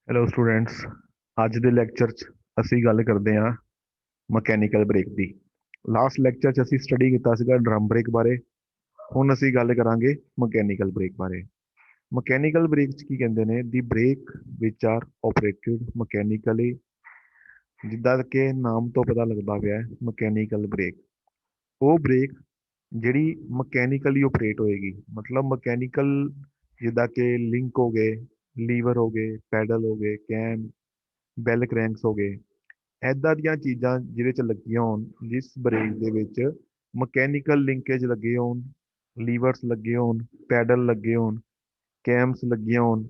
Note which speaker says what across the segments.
Speaker 1: Hello students. ਅੱਜ ਦੇ lecture 'ਚ ਅਸੀਂ ਗੱਲ ਕਰਦੇ ਹਾਂ ਮਕੈਨੀਕਲ ਬ੍ਰੇਕ ਦੀ। ਲਾਸਟ ਲੈਕਚਰ 'ਚ ਅਸੀਂ ਸਟੱਡੀ ਕੀਤਾ ਸੀਗਾ ਡਰਮ ਬ੍ਰੇਕ ਬਾਰੇ। ਹੁਣ ਅਸੀਂ ਗੱਲ ਕਰਾਂਗੇ ਮਕੈਨੀਕਲ ਬ੍ਰੇਕ ਬਾਰੇ। ਮਕੈਨੀਕਲ ਬ੍ਰੇਕ 'ਚ ਕੀ ਕਹਿੰਦੇ ਨੇ? ਦੀ ਬ੍ਰੇਕ ਵਿਚ ਆਰ ਆਪਰੇਟਡ ਮਕੈਨੀਕਲੀ। ਜਿੱਦਾਂ ਕਿ ਨਾਮ ਤੋਂ ਪਤਾ ਲੱਗਦਾ ਪਿਆ ਹੈ, ਮਕੈਨੀਕਲ ਬ੍ਰੇਕ ਉਹ ਬ੍ਰੇਕ ਜਿਹੜੀ ਮਕੈਨੀਕਲੀ ਆਪਰੇਟ ਹੋਏਗੀ। ਮਤਲਬ ਮਕੈਨੀਕਲ, ਜਿੱਦਾਂ ਕਿ ਲਿੰਕ ਹੋ ਗਏ, ਲੀਵਰ ਹੋ ਗਏ, ਪੈਡਲ ਹੋ ਗਏ, ਕੈਮ, ਬੈਲ ਕ੍ਰੈਂਕਸ ਹੋ ਗਏ। ਐਦਾਂ ਦੀਆਂ ਚੀਜ਼ਾਂ ਜਿਹਦੇ 'ਚ ਲੱਗੀਆਂ ਹੋਣ, ਜਿਸ ਬ੍ਰੇਕ ਦੇ ਵਿੱਚ ਮਕੈਨੀਕਲ ਲਿੰਕੇਜ ਲੱਗੇ ਹੋਣ, ਲੀਵਰਸ ਲੱਗੇ ਹੋਣ, ਪੈਡਲ ਲੱਗੇ ਹੋਣ, ਕੈਮਸ ਲੱਗੀਆਂ ਹੋਣ,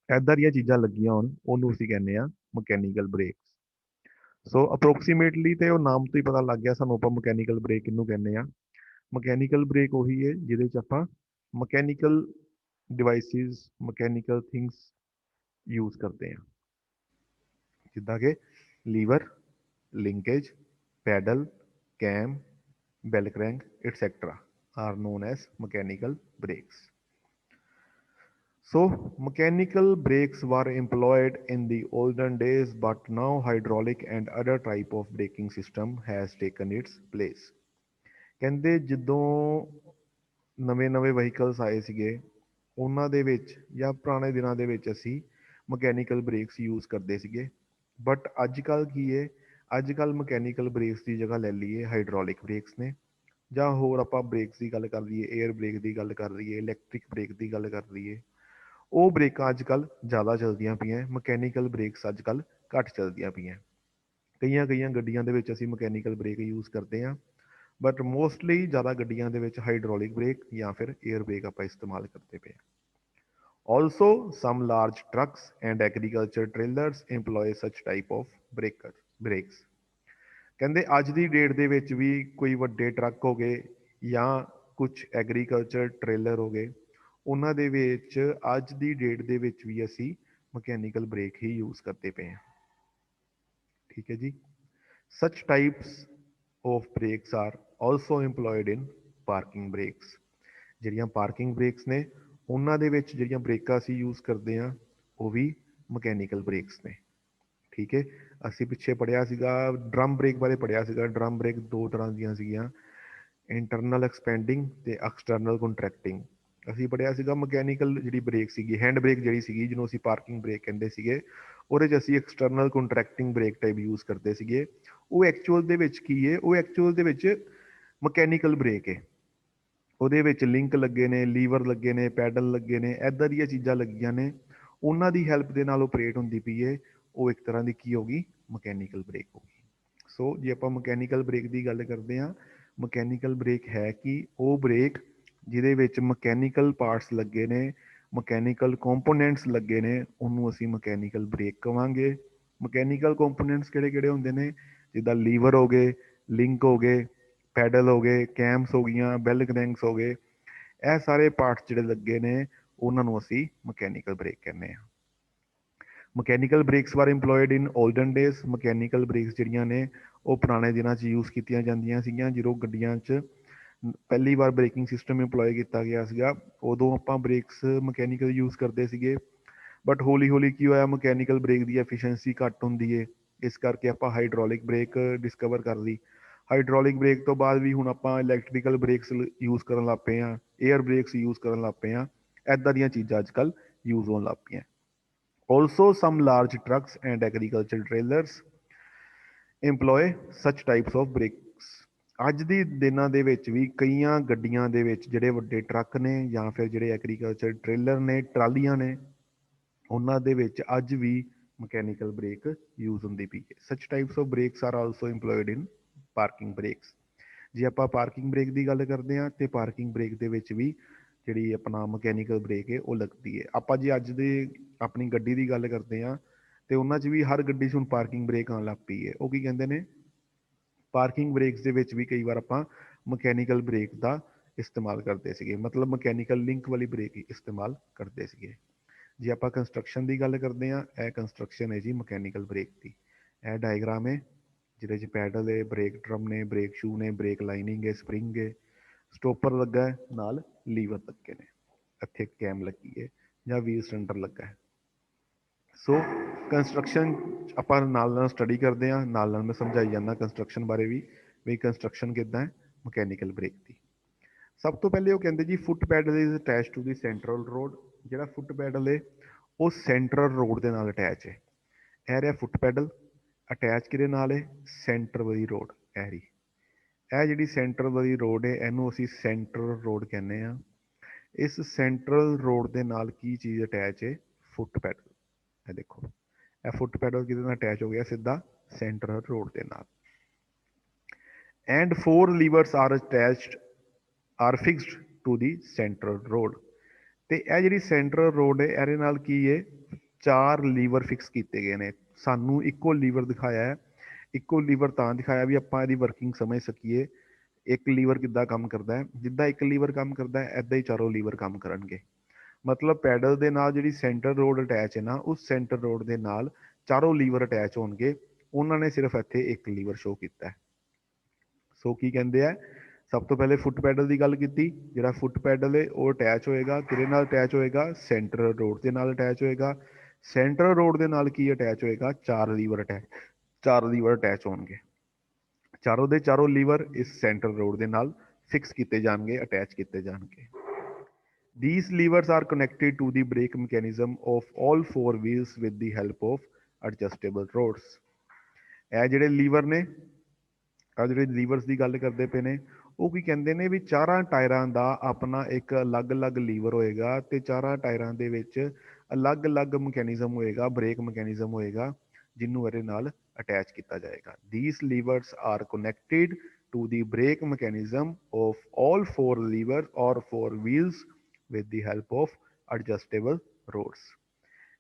Speaker 1: ਐਦਾਂ ਦੀਆਂ ਚੀਜ਼ਾਂ ਲੱਗੀਆਂ ਹੋਣ, ਉਹਨੂੰ ਅਸੀਂ ਕਹਿੰਦੇ ਆ ਮਕੈਨੀਕਲ ਬ੍ਰੇਕ। ਸੋ ਅਪਰੋਕਸੀਮੇਟਲੀ ਤੇ ਉਹ ਨਾਮ ਤੋਂ ਹੀ ਪਤਾ ਲੱਗ ਗਿਆ ਸਾਨੂੰ ਆਪਾਂ ਮਕੈਨੀਕਲ ਬ੍ਰੇਕ ਕਿਹਨੂੰ ਕਹਿੰਦੇ ਆ। ਮਕੈਨੀਕਲ ਬ੍ਰੇਕ ਉਹੀ ਹੈ ਜਿਹਦੇ 'ਚ ਆਪਾਂ mechanical devices, mechanical things use ਕਰਦੇ ਹਾਂ, ਜਿੱਦਾਂ ਕਿ liver, linkage, pedal, cam, bell crank, etc. are known as mechanical brakes. So, mechanical brakes were employed in the olden days, but now hydraulic and other type of braking system has taken its place. ਕਹਿੰਦੇ ਜਦੋਂ ਨਵੇਂ-ਨਵੇਂ vehicles ਆਏ ਸੀਗੇ, ਉਹਨਾਂ ਦੇ ਵਿੱਚ ਜਾਂ ਪੁਰਾਣੇ ਦਿਨਾਂ ਦੇ ਵਿੱਚ ਅਸੀਂ ਮਕੈਨੀਕਲ ਬ੍ਰੇਕਸ ਯੂਜ਼ ਕਰਦੇ ਸੀਗੇ। ਬਟ ਅੱਜ ਕੱਲ੍ਹ ਕੀ ਹੈ, ਅੱਜ ਕੱਲ੍ਹ ਮਕੈਨੀਕਲ ਬ੍ਰੇਕਸ ਦੀ ਜਗ੍ਹਾ ਲੈ ਲਈਏ ਹਾਈਡ੍ਰੋਲਿਕ ਬ੍ਰੇਕਸ ਨੇ, ਜਾਂ ਹੋਰ ਆਪਾਂ ਬ੍ਰੇਕਸ ਦੀ ਗੱਲ ਕਰ ਲਈਏ, ਏਅਰ ਬ੍ਰੇਕ ਦੀ ਗੱਲ ਕਰ ਲਈਏ, ਇਲੈਕਟ੍ਰਿਕ ਬ੍ਰੇਕ ਦੀ ਗੱਲ ਕਰ ਲਈਏ। ਉਹ ਬ੍ਰੇਕਾਂ ਅੱਜ ਕੱਲ੍ਹ ਜ਼ਿਆਦਾ ਚੱਲਦੀਆਂ ਪਈਆਂ, ਮਕੈਨੀਕਲ ਬ੍ਰੇਕਸ ਅੱਜ ਕੱਲ੍ਹ ਘੱਟ ਚੱਲਦੀਆਂ ਪਈਆਂ। ਕਈਆਂ ਕਈਆਂ ਗੱਡੀਆਂ ਦੇ ਵਿੱਚ ਅਸੀਂ ਮਕੈਨੀਕਲ ਬ੍ਰੇਕ ਯੂਜ਼ ਕਰਦੇ ਹਾਂ, ਬਟ ਮੋਸਟਲੀ ਜ਼ਿਆਦਾ ਗੱਡੀਆਂ ਦੇ ਵਿੱਚ ਹਾਈਡ੍ਰੋਲਿਕ ਬ੍ਰੇਕ ਜਾਂ ਫਿਰ ਏਅਰ ਬ੍ਰੇਕ ਆਪਾਂ ਇਸਤੇਮਾਲ ਕਰਦੇ ਪਏ ਹਾਂ। Also, some large trucks and agriculture trailers employ such type of brakes. ਕਹਿੰਦੇ ਅੱਜ ਦੀ ਡੇਟ ਦੇ ਵਿੱਚ ਵੀ ਕੋਈ ਵੱਡੇ ਟਰੱਕ ਹੋ ਗਏ ਜਾਂ ਕੁਝ ਐਗਰੀਕਲਚਰ ਟ੍ਰੇਲਰ ਹੋ ਗਏ, ਉਹਨਾਂ ਦੇ ਵਿੱਚ ਅੱਜ ਦੀ ਡੇਟ ਦੇ ਵਿੱਚ ਵੀ ਅਸੀਂ ਮਕੈਨੀਕਲ ਬ੍ਰੇਕ ਹੀ ਯੂਜ਼ ਕਰਦੇ ਪਏ ਹਾਂ। ਠੀਕ ਹੈ ਜੀ। Such types of brakes are also employed in parking brakes. ਜਿਹੜੀਆਂ ਪਾਰਕਿੰਗ ਬ੍ਰੇਕਸ ਨੇ, ਉਹਨਾਂ ਦੇ ਵਿੱਚ ਜਿਹੜੀਆਂ ਬ੍ਰੇਕਾਂ ਅਸੀਂ ਯੂਜ਼ ਕਰਦੇ ਹਾਂ ਉਹ ਵੀ ਮਕੈਨੀਕਲ ਬ੍ਰੇਕਸ ਨੇ। ਠੀਕ ਹੈ। ਅਸੀਂ ਪਿੱਛੇ ਪੜ੍ਹਿਆ ਸੀਗਾ ਡਰਮ ਬ੍ਰੇਕ ਬਾਰੇ, ਪੜ੍ਹਿਆ ਸੀਗਾ ਡਰਮ ਬ੍ਰੇਕ ਦੋ ਤਰ੍ਹਾਂ ਦੀਆਂ ਸੀਗੀਆਂ, ਇੰਟਰਨਲ ਐਕਸਪੈਂਡਿੰਗ ਤੇ ਐਕਸਟਰਨਲ ਕੰਟਰੈਕਟਿੰਗ। ਅਸੀਂ ਪੜ੍ਹਿਆ ਸੀਗਾ ਮਕੈਨੀਕਲ ਜਿਹੜੀ ਬ੍ਰੇਕ ਸੀਗੀ, ਹੈਂਡ ਬ੍ਰੇਕ ਜਿਹੜੀ ਸੀਗੀ, ਜਿਹਨੂੰ ਅਸੀਂ ਪਾਰਕਿੰਗ ਬ੍ਰੇਕ ਕਹਿੰਦੇ ਸੀਗੇ, ਉਹਦੇ 'ਚ ਅਸੀਂ ਐਕਸਟਰਨਲ ਕੰਟਰੈਕਟਿੰਗ ਬ੍ਰੇਕ ਟਾਈਪ ਯੂਜ਼ ਕਰਦੇ ਸੀਗੇ। ਉਹ ਐਕਚੁਅਲ ਦੇ ਵਿੱਚ ਕੀ ਹੈ? ਉਹ ਐਕਚੁਅਲ ਦੇ ਵਿੱਚ ਮਕੈਨੀਕਲ ਬ੍ਰੇਕ ਹੈ। ਉਹਦੇ ਵਿੱਚ ਲਿੰਕ ਲੱਗੇ ਨੇ, ਲੀਵਰ ਲੱਗੇ ਨੇ, ਪੈਡਲ ਲੱਗੇ ਨੇ, ਐਦਾਂ ਦੀਆਂ ਚੀਜ਼ਾਂ ਲੱਗੀਆਂ ਨੇ, ਉਹਨਾਂ ਦੀ ਹੈਲਪ ਦੇ ਨਾਲ ਆਪਰੇਟ ਹੁੰਦੀ ਪਈ ਹੈ। ਉਹ ਇੱਕ ਤਰ੍ਹਾਂ ਦੀ ਕੀ ਹੋ ਗਈ? ਮਕੈਨੀਕਲ ਬ੍ਰੇਕ ਹੋ ਗਈ। ਸੋ ਜੇ ਆਪਾਂ ਮਕੈਨੀਕਲ ਬ੍ਰੇਕ ਦੀ ਗੱਲ ਕਰਦੇ ਹਾਂ, ਮਕੈਨੀਕਲ ਬ੍ਰੇਕ ਹੈ ਕਿ ਉਹ ਬ੍ਰੇਕ ਜਿਹਦੇ ਵਿੱਚ ਮਕੈਨੀਕਲ ਪਾਰਟਸ ਲੱਗੇ ਨੇ, ਮਕੈਨੀਕਲ ਕੰਪੋਨੈਂਟਸ ਲੱਗੇ ਨੇ, ਉਹਨੂੰ ਅਸੀਂ ਮਕੈਨੀਕਲ ਬ੍ਰੇਕ ਕਵਾਂਗੇ। ਮਕੈਨੀਕਲ ਕੰਪੋਨੈਂਟਸ ਕਿਹੜੇ ਕਿਹੜੇ ਹੁੰਦੇ ਨੇ? ਜਿੱਦਾਂ ਲੀਵਰ ਹੋ ਗਏ, ਲਿੰਕ ਹੋ ਗਏ, ਪੈਡਲ ਹੋ ਗਏ, ਕੈਮਸ ਹੋ ਗਈਆਂ, ਬੈਲ ਕ੍ਰੈਂਕਸ ਹੋ ਗਏ। ਇਹ ਸਾਰੇ ਪਾਰਟਸ ਜਿਹੜੇ ਲੱਗੇ ਨੇ, ਉਹਨਾਂ ਨੂੰ ਅਸੀਂ ਮਕੈਨੀਕਲ ਬ੍ਰੇਕ ਕਹਿੰਦੇ ਹਾਂ। ਮਕੈਨੀਕਲ ਬ੍ਰੇਕਸ ਵਾਰ ਇੰਪਲੋਇਡ ਇਨ 올ਡਨ ਡੇਜ਼। ਮਕੈਨੀਕਲ ਬ੍ਰੇਕਸ ਜਿਹੜੀਆਂ ਨੇ ਉਹ ਪੁਰਾਣੇ ਦਿਨਾਂ 'ਚ ਯੂਜ਼ ਕੀਤੀਆਂ ਜਾਂਦੀਆਂ ਸੀਗੀਆਂ। ਜਦੋਂ ਗੱਡੀਆਂ 'ਚ ਪਹਿਲੀ ਵਾਰ ਬ੍ਰੇਕਿੰਗ ਸਿਸਟਮ ਇੰਪਲੋਏ ਕੀਤਾ ਗਿਆ ਸੀਗਾ, ਉਦੋਂ ਆਪਾਂ ਬ੍ਰੇਕਸ ਮਕੈਨੀਕਲ ਯੂਜ਼ ਕਰਦੇ ਸੀਗੇ। ਬਟ ਹੌਲੀ ਹੌਲੀ ਕੀ ਹੋਇਆ, ਮਕੈਨੀਕਲ ਬ੍ਰੇਕ ਦੀ ਐਫੀਸ਼ੀਐਂਸੀ ਘੱਟ ਹੁੰਦੀ ਹੈ, ਇਸ ਕਰਕੇ ਆਪਾਂ ਹਾਈਡ੍ਰੋਲਿਕ ਬ੍ਰੇਕ ਡਿਸਕਵਰ ਕਰ ਲਈ। ਹਾਈਡ੍ਰੋਲਿਕ ਬ੍ਰੇਕ ਤੋਂ ਬਾਅਦ ਵੀ ਹੁਣ ਆਪਾਂ ਇਲੈਕਟ੍ਰੀਕਲ ਬ੍ਰੇਕਸ ਯੂਜ਼ ਕਰਨ ਲੱਗ ਪਏ ਹਾਂ, ਏਅਰ ਬ੍ਰੇਕਸ ਯੂਜ਼ ਕਰਨ ਲੱਗ ਪਏ ਹਾਂ। ਐਦਾਂ ਦੀਆਂ ਚੀਜ਼ਾਂ ਅੱਜ ਕੱਲ੍ਹ ਯੂਜ਼ ਹੋਣ ਲੱਗ ਪਈਆਂ। Also, some large trucks and agricultural trailers employ such types of brakes. ਅੱਜ ਦੀ ਦਿਨਾਂ ਦੇ ਵਿੱਚ ਵੀ ਕਈਆਂ ਗੱਡੀਆਂ ਦੇ ਵਿੱਚ ਜਿਹੜੇ ਵੱਡੇ ਟਰੱਕ ਨੇ ਜਾਂ ਫਿਰ ਜਿਹੜੇ ਐਗਰੀਕਲਚਰ ਟ੍ਰੇਲਰ ਨੇ, ਟਰਾਲੀਆਂ ਨੇ, ਉਹਨਾਂ ਦੇ ਵਿੱਚ ਅੱਜ ਵੀ ਮਕੈਨੀਕਲ ਬ੍ਰੇਕ ਯੂਜ਼ ਹੁੰਦੀ ਪਈ ਹੈ। Such types of brakes are also employed in parking brakes. ਜੇ ਆਪਾਂ ਪਾਰਕਿੰਗ ਬ੍ਰੇਕ ਦੀ ਗੱਲ ਕਰਦੇ ਹਾਂ, ਤੇ ਪਾਰਕਿੰਗ ਬ੍ਰੇਕ ਦੇ ਵਿੱਚ ਵੀ ਜਿਹੜੀ ਆਪਣਾ ਮਕੈਨੀਕਲ ਬ੍ਰੇਕ ਹੈ ਉਹ ਲੱਗਦੀ ਹੈ। ਆਪਾਂ ਜੇ ਅੱਜ ਦੇ ਆਪਣੀ ਗੱਡੀ ਦੀ ਗੱਲ ਕਰਦੇ ਹਾਂ, ਤੇ ਉਹਨਾਂ 'ਚ ਵੀ ਹਰ ਗੱਡੀ 'ਚ ਹੁਣ ਪਾਰਕਿੰਗ ਬ੍ਰੇਕ ਆਉਣ ਲੱਗ ਪਈ ਹੈ। ਉਹ ਕੀ ਕਹਿੰਦੇ ਨੇ? ਪਾਰਕਿੰਗ ਬ੍ਰੇਕਸ ਦੇ ਵਿੱਚ ਵੀ ਕਈ ਵਾਰ ਆਪਾਂ ਮਕੈਨੀਕਲ ਬ੍ਰੇਕ ਦਾ ਇਸਤੇਮਾਲ ਕਰਦੇ ਸੀਗੇ, ਮਤਲਬ ਮਕੈਨੀਕਲ ਲਿੰਕ ਵਾਲੀ ਬ੍ਰੇਕ ਇਸਤੇਮਾਲ ਕਰਦੇ ਸੀਗੇ। ਜੇ ਆਪਾਂ ਕੰਸਟਰਕਸ਼ਨ ਦੀ ਗੱਲ ਕਰਦੇ ਹਾਂ, ਇਹ ਕੰਸਟਰਕਸ਼ਨ ਹੈ ਜੀ ਮਕੈਨੀਕਲ ਬ੍ਰੇਕ ਦੀ। ਇਹ ਡਾਇਗਰਾਮ ਹੈ ਜਿਹਦੇ 'ਚ ਪੈਡਲ ਹੈ, ਬ੍ਰੇਕ ਡਰਮ ਨੇ, ਬ੍ਰੇਕ ਸ਼ੂ ਨੇ, ਬ੍ਰੇਕ ਲਾਈਨਿੰਗ ਹੈ, ਸਪਰਿੰਗ ਹੈ, ਸਟੋਪਰ ਲੱਗਾ ਹੈ, ਨਾਲ ਲੀਵਰ ਲੱਗੇ ਨੇ, ਇੱਥੇ ਕੈਮ ਲੱਗੀ ਹੈ ਜਾਂ ਵੀਲ ਸਿਲੰਡਰ ਲੱਗਾ ਹੈ। ਸੋ ਕੰਸਟਰਕਸ਼ਨ ਆਪਾਂ ਨਾਲ ਸਟੱਡੀ ਕਰਦੇ ਹਾਂ, ਨਾਲ ਮੈਂ ਸਮਝਾਈ ਜਾਂਦਾ ਕੰਸਟਰਕਸ਼ਨ ਬਾਰੇ ਵੀ ਕੰਸਟਰਕਸ਼ਨ ਕਿੱਦਾਂ ਹੈ ਮਕੈਨੀਕਲ ਬ੍ਰੇਕ ਦੀ। ਸਭ ਤੋਂ ਪਹਿਲੇ ਉਹ ਕਹਿੰਦੇ ਜੀ ਫੁੱਟ pedal is attach to the central road. ਜਿਹੜਾ ਫੁੱਟ ਪੈਡਲ ਹੈ ਉਹ ਸੈਂਟਰਲ ਰੋਡ ਦੇ ਨਾਲ ਅਟੈਚ ਹੈ। ਇਹ ਰਿਹਾ ਫੁੱਟ ਪੈਡਲ, ਅਟੈਚ ਕਿਹਦੇ ਨਾਲ ਹੈ, ਸੈਂਟਰ ਵਾਲੀ ਰੋਡ। ਇਹ ਜਿਹੜੀ ਸੈਂਟਰ ਵਾਲੀ ਰੋਡ ਹੈ ਇਹਨੂੰ ਅਸੀਂ ਸੈਂਟਰਲ ਰੋਡ ਕਹਿੰਦੇ ਹਾਂ। ਇਸ ਸੈਂਟਰਲ ਰੋਡ ਦੇ ਨਾਲ ਕੀ ਚੀਜ਼ ਅਟੈਚ ਹੈ, ਫੁੱਟ ਪੈਡਲ। ਇਹ ਦੇਖੋ ਇਹ ਫੁੱਟ ਪੈਡਲ ਕਿਹਦੇ ਨਾਲ ਅਟੈਚ ਹੋ ਗਿਆ, ਸਿੱਧਾ ਸੈਂਟਰਲ ਰੋਡ ਦੇ ਨਾਲ। And 4 levers are attached are fixed to the central road. ਤੇ ਇਹ ਜਿਹੜੀ ਸੈਂਟਰਲ ਰੋਡ ਹੈ ਇਹਦੇ ਨਾਲ ਕੀ ਹੈ, 4 ਲੀਵਰ ਫਿਕਸ ਕੀਤੇ ਗਏ ਨੇ। ਸਾਨੂੰ ਇੱਕੋ ਲੀਵਰ ਦਿਖਾਇਆ ਹੈ, ਇੱਕੋ ਲੀਵਰ ਤਾਂ ਦਿਖਾਇਆ ਵੀ ਆਪਾਂ ਇਹਦੀ ਵਰਕਿੰਗ ਸਮਝ ਸਕੀਏ। ਇੱਕ ਲੀਵਰ ਕਿੱਦਾਂ ਕੰਮ ਕਰਦਾ ਹੈ, ਜਿੱਦਾਂ ਇੱਕ ਲੀਵਰ ਕੰਮ ਕਰਦਾ ਹੈ ਐਦਾਂ ਹੀ ਚਾਰੋਂ ਲੀਵਰ ਕੰਮ ਕਰਨਗੇ। ਮਤਲਬ ਪੈਡਲ ਦੇ ਨਾਲ ਜਿਹੜੀ ਸੈਂਟਰ ਰੋਡ ਅਟੈਚ ਹੈ ਨਾ, ਉਸ ਸੈਂਟਰ ਰੋਡ ਦੇ ਨਾਲ ਚਾਰੋਂ ਲੀਵਰ ਅਟੈਚ ਹੋਣਗੇ। ਉਹਨਾਂ ਨੇ ਸਿਰਫ ਇੱਥੇ ਇੱਕ ਲੀਵਰ ਸ਼ੋ ਕੀਤਾ ਹੈ। ਸੋ ਕੀ ਕਹਿੰਦੇ ਆ, ਸਭ ਤੋਂ ਪਹਿਲੇ ਫੁੱਟ ਪੈਡਲ ਦੀ ਗੱਲ ਕੀਤੀ। ਜਿਹੜਾ ਫੁੱਟ ਪੈਡਲ ਹੈ ਉਹ ਅਟੈਚ ਹੋਏਗਾ, ਕਿਹਦੇ ਨਾਲ ਅਟੈਚ ਹੋਏਗਾ, ਸੈਂਟਰਲ ਰੋਡ ਦੇ ਨਾਲ ਅਟੈਚ ਹੋਏਗਾ। ਸੈਂਟਰਲ ਰੋਡ ਦੇ ਨਾਲ ਕੀ ਅਟੈਚ ਹੋਏਗਾ, 4 ਲੀਵਰ ਅਟੈਚ, 4 ਲੀਵਰ ਅਟੈਚ ਹੋਣਗੇ। ਚਾਰੋਂ ਦੇ ਚਾਰੋਂ ਲੀਵਰ ਇਸ ਸੈਂਟਰਲ ਰੋਡ ਦੇ ਨਾਲ ਫਿਕਸ ਕੀਤੇ ਜਾਣਗੇ, ਅਟੈਚ ਕੀਤੇ ਜਾਣਗੇ। These levers are connected to the brake mechanism of all four wheels with the help of adjustable rods. ਇਹ ਜਿਹੜੇ ਲੀਵਰ ਨੇ, ਆ ਜਿਹੜੇ ਲੀਵਰਸ ਦੀ ਗੱਲ ਕਰਦੇ ਪਏ ਨੇ, ਉਹ ਕੀ ਕਹਿੰਦੇ ਨੇ ਵੀ ਚਾਰਾਂ ਟਾਇਰਾਂ ਦਾ ਆਪਣਾ ਇੱਕ ਅਲੱਗ-ਅਲੱਗ ਲੀਵਰ ਹੋਏਗਾ ਤੇ ਚਾਰਾਂ ਟਾਇਰਾਂ ਦੇ ਵਿੱਚ ਅਲੱਗ-ਅਲੱਗ ਮਕੈਨਿਜ਼ਮ ਹੋਏਗਾ, ਬ੍ਰੇਕ ਮਕੈਨਿਜ਼ਮ ਹੋਏਗਾ, ਜਿਹਨੂੰ ਇਹਦੇ ਨਾਲ ਅਟੈਚ ਕੀਤਾ ਜਾਏਗਾ। These levers are connected to the brake mechanism of all four levers or four wheels with the help of adjustable rods.